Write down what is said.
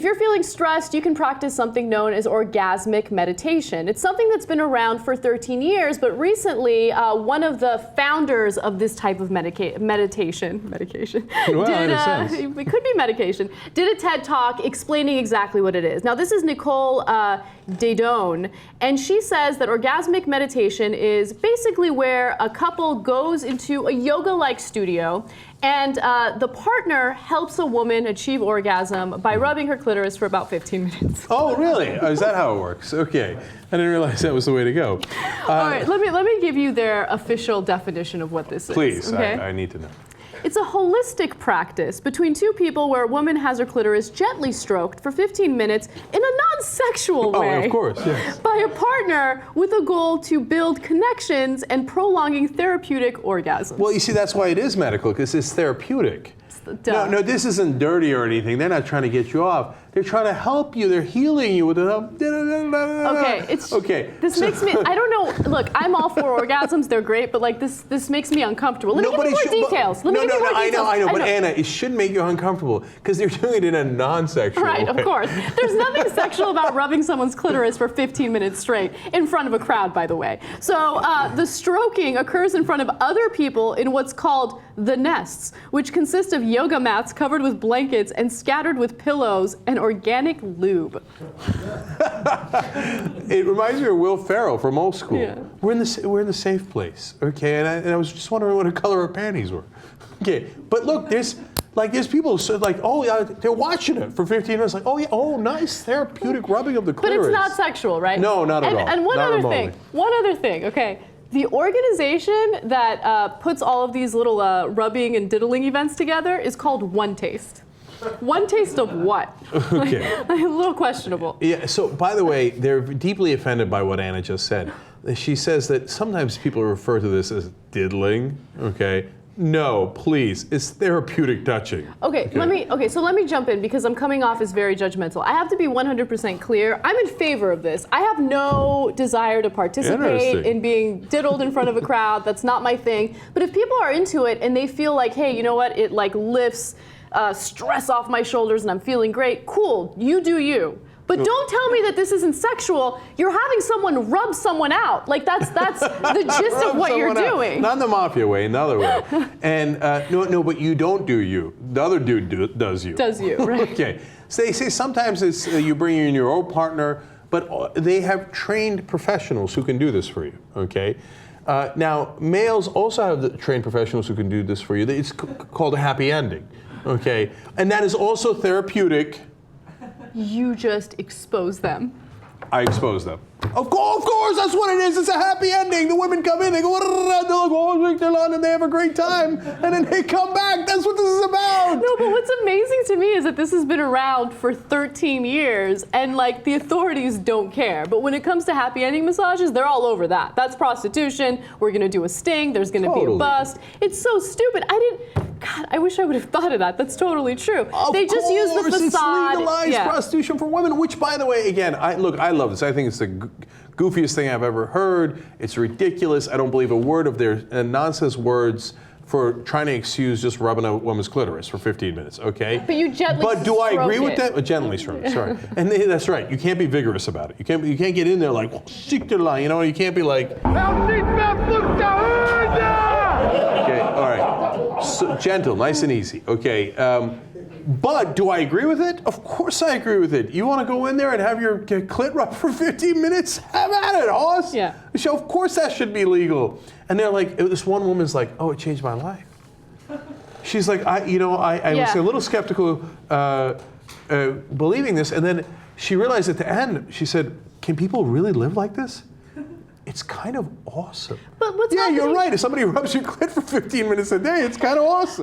if you're feeling stressed, you can practice something known as orgasmic meditation. It's something that's been around for 13 years, but recently one of the founders of this type of medication, Well, it could be medication, did a TED Talk explaining exactly what it is. Now, this is Nicole Dadone, and she says that orgasmic meditation is basically where a couple goes into a yoga-like studio and the partner helps a woman achieve orgasm by rubbing her clitoris for about 15 minutes. Oh, really? Is that how it works? Okay. I didn't realize that was the way to go. All right, let me give you their official definition of what this is. Please, okay? I need to know. It's a holistic practice between two people where a woman has her clitoris gently stroked for 15 minutes in a non-sexual way. Oh, of course, yes. By a partner with a goal to build connections and prolonging therapeutic orgasms. Well, you see, that's why it is medical, because it's therapeutic. Duh. No, this isn't dirty or anything. They're not trying to get you off. They're trying to help you. They're healing you with it. Okay. This makes me, I don't know, look, I'm all for orgasms. They're great, but like this makes me uncomfortable. Let me give you more details. I know, but Anna, it shouldn't make you uncomfortable because they're doing it in a non-sexual way. Right, of course. There's nothing sexual about rubbing someone's clitoris for 15 minutes straight, in front of a crowd, by the way. So the stroking occurs in front of other people in what's called the nests, which consist of yoga mats covered with blankets and scattered with pillows and organic lube. It reminds me of Will Ferrell from Old School. Yeah. We're in the safe place, okay? And I was just wondering what the color her panties were. Okay, but look, there's people they're watching it for 15 minutes, like, oh yeah, oh nice therapeutic rubbing of the clitoris. But it's not sexual, right? No, not at all. And one not other remotely. thing, okay. The organization that puts all of these little rubbing and diddling events together is called OneTaste. OneTaste of what? Okay. A little questionable. Yeah, so by the way, they're deeply offended by what Anna just said. She says that sometimes people refer to this as diddling, okay? No, please, it's therapeutic touching. Okay, so let me jump in because I'm coming off as very judgmental. I have to be 100% clear. I'm in favor of this. I have no desire to participate in being diddled in front of a crowd. That's not my thing. But if people are into it and they feel like, hey, you know what, it like lifts stress off my shoulders and I'm feeling great, cool, you do you. But don't tell me that this isn't sexual. You're having someone rub someone out. Like that's the gist of what you're doing. Not in the mafia way, another way. And no, but you don't do you. The other dude does you. Does you, right? Okay. So they say sometimes it's you bring in your own partner, but they have trained professionals who can do this for you. Okay. Now males also have the trained professionals who can do this for you. It's called a happy ending. Okay. And that is also therapeutic. You just expose them. I expose them. Of course, that's what it is. It's a happy ending. The women come in, they go, and they have a great time, and then they come back. That's what this is about. No, but what's amazing to me is that this has been around for 13 years, and like the authorities don't care. But when it comes to happy ending massages, they're all over that. That's prostitution. We're gonna do a sting. There's gonna be a bust. It's so stupid. God, I wish I would have thought of that. That's totally true. They just use the facade. It's legalized prostitution for women, which, by the way, again, I love this. I think it's the goofiest thing I've ever heard. It's ridiculous. I don't believe a word of their nonsense words for trying to excuse just rubbing a woman's clitoris for 15 minutes, okay? But you gently But do I agree with it. that? Gently stroke, sorry. And that's right. You can't be vigorous about it. You can't get in there like, you know, you can't be like, okay, all right. So, gentle, nice and easy, okay. But do I agree with it? Of course I agree with it. You want to go in there and have your clit rubbed for 15 minutes? Have at it, Hoss. Yeah. So of course that should be legal. And they're like, this one woman's like, oh, it changed my life. She's like, I was a little skeptical believing this, and then she realized at the end, she said, can people really live like this? It's kind of awesome. But what's happening? You're right. If somebody rubs your clit for 15 minutes a day, it's kind of awesome.